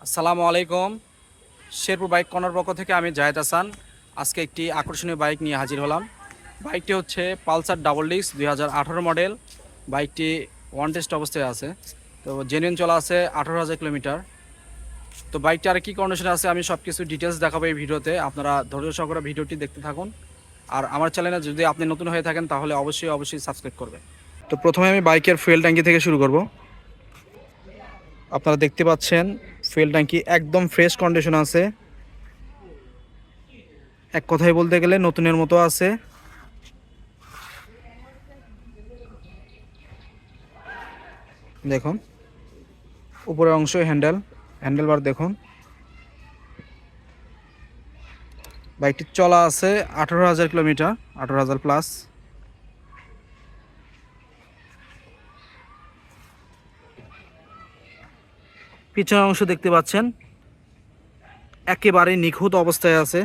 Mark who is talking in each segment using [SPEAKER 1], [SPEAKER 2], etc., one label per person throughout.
[SPEAKER 1] আসসালামু আলাইকুম। Sherpur bike corner পক্ষ থেকে আমি জাহেদ হাসান। আজকে একটি আকর্ষণীয় বাইক নিয়ে হাজির হলাম। বাইকটি হচ্ছে পালসার ডাবল ডিস্ক 2018 মডেল। বাইকটি ওয়ান টেস্ট অবস্থায় আছে, তো জেনুইন চলা আছে 18,000 কিলোমিটার। তো বাইকটি আর কী কন্ডিশনে আছে আমি সব কিছু ডিটেলস দেখাবো এই ভিডিওতে। আপনারা ধৈর্য সহকারে ভিডিওটি দেখতে থাকুন। আর আমার চ্যানেলে যদি আপনি নতুন হয়ে থাকেন তাহলে অবশ্যই সাবস্ক্রাইব করবেন। তো প্রথমে আমি বাইকের ফুয়েল ট্যাঙ্কি থেকে শুরু করব। আপনারা দেখতে পাচ্ছেন ফুয়েল ট্যাঙ্কি একদম ফ্রেশ কন্ডিশন আছে, এক কথায় বলতে গেলে নতুনের মতো আছে। দেখুন উপরের অংশ হ্যান্ডেলবার দেখুন। বাইকটি চলা আছে 18,000 কিলোমিটার, 18,000 প্লাস। পিছনের অংশ দেখতে পাচ্ছেন একেবারে নিখুঁত অবস্থায় আছে।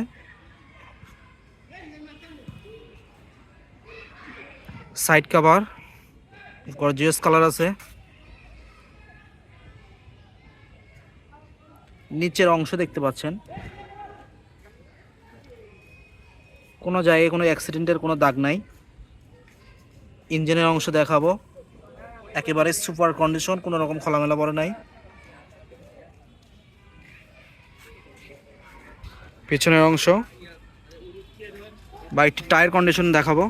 [SPEAKER 1] সাইড কভার গর্জিয়াস কালার আছে। নিচের অংশ দেখতে পাচ্ছেন কোনো জায়গায় কোনো অ্যাক্সিডেন্টের কোনো দাগ নাই। ইঞ্জিনের অংশ দেখাবো, একেবারে সুপার কন্ডিশন, কোনো রকম খোলামেলা পড়ে নাই। পিছনের অংশ, বাইকটি টায়ার কন্ডিশন দেখাবো।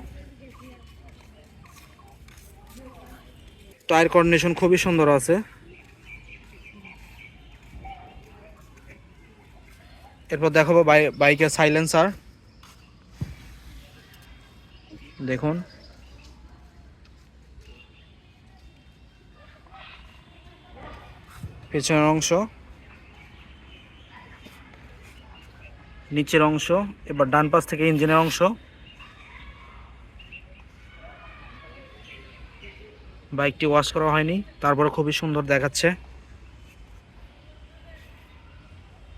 [SPEAKER 1] টায়ার কন্ডিশন খুবই সুন্দর আছে। এরপর দেখাবো বাইকের সাইলেন্সার দেখুন। পেছনের অংশ, নিচের অংশ। এবার ডান পাশ থেকে ইঞ্জিনের অংশ। বাইকটি ওয়াশ করা হয়নি, তারপরে খুবই সুন্দর দেখাচ্ছে।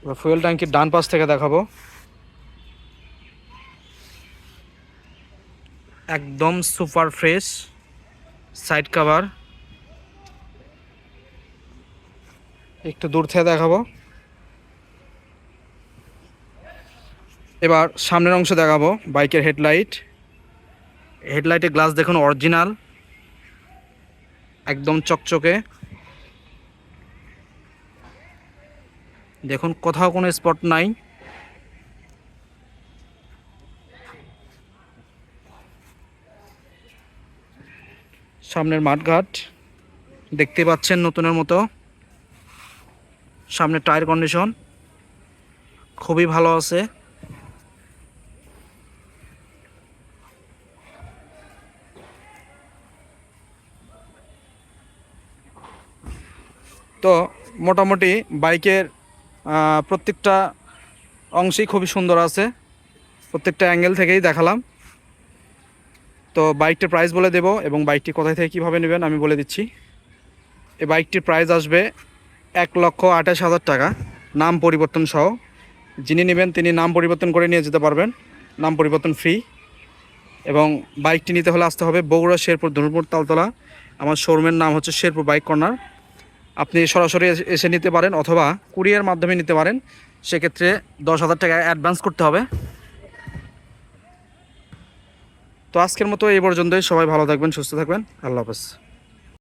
[SPEAKER 1] এবার ফুয়েল ট্যাঙ্কির ডান পাশ থেকে দেখাবো। একদম সুপার ফ্রেশ সাইড কভার। একটু দূর থেকে দেখাবো। এবার সামনের অংশ দেখাবো। বাইকের হেডলাইটের গ্লাস দেখুন অরিজিনাল, একদম চকচকে। দেখুন কোথাও কোনো স্পট নাই। সামনের মাঠঘাট দেখতে পাচ্ছেন নতুনের মতো। সামনের টায়ার কন্ডিশন খুবই ভালো আছে। তো মোটামুটি বাইকের প্রত্যেকটা অংশেই খুবই সুন্দর আছে, প্রত্যেকটা অ্যাঙ্গেল থেকেই দেখালাম। তো বাইকটির প্রাইস বলে দেব এবং বাইকটি কোথায় থেকে কীভাবে নেবেন আমি বলে দিচ্ছি। এই বাইকটির প্রাইস আসবে 1,28,000 টাকা, নাম পরিবর্তন সহ। যিনি নেবেন তিনি নাম পরিবর্তন করে নিয়ে যেতে পারবেন, নাম পরিবর্তন ফ্রি। এবং বাইকটি নিতে হলে আসতে হবে বগুড়া শেরপুর ধনুরপুর তালতলা। আমার শোরুমের নাম হচ্ছে শেরপুর বাইক কর্নার। আপনি সরাসরি এসে নিতে পারেন অথবা কুরিয়ার মাধ্যমে নিতে পারেন, সেক্ষেত্রে 10,000 টাকা অ্যাডভান্স করতে হবে। তো আজকের মতো এই পর্যন্তই। সবাই ভালো থাকবেন, সুস্থ থাকবেন। আল্লাহ হাফেজ।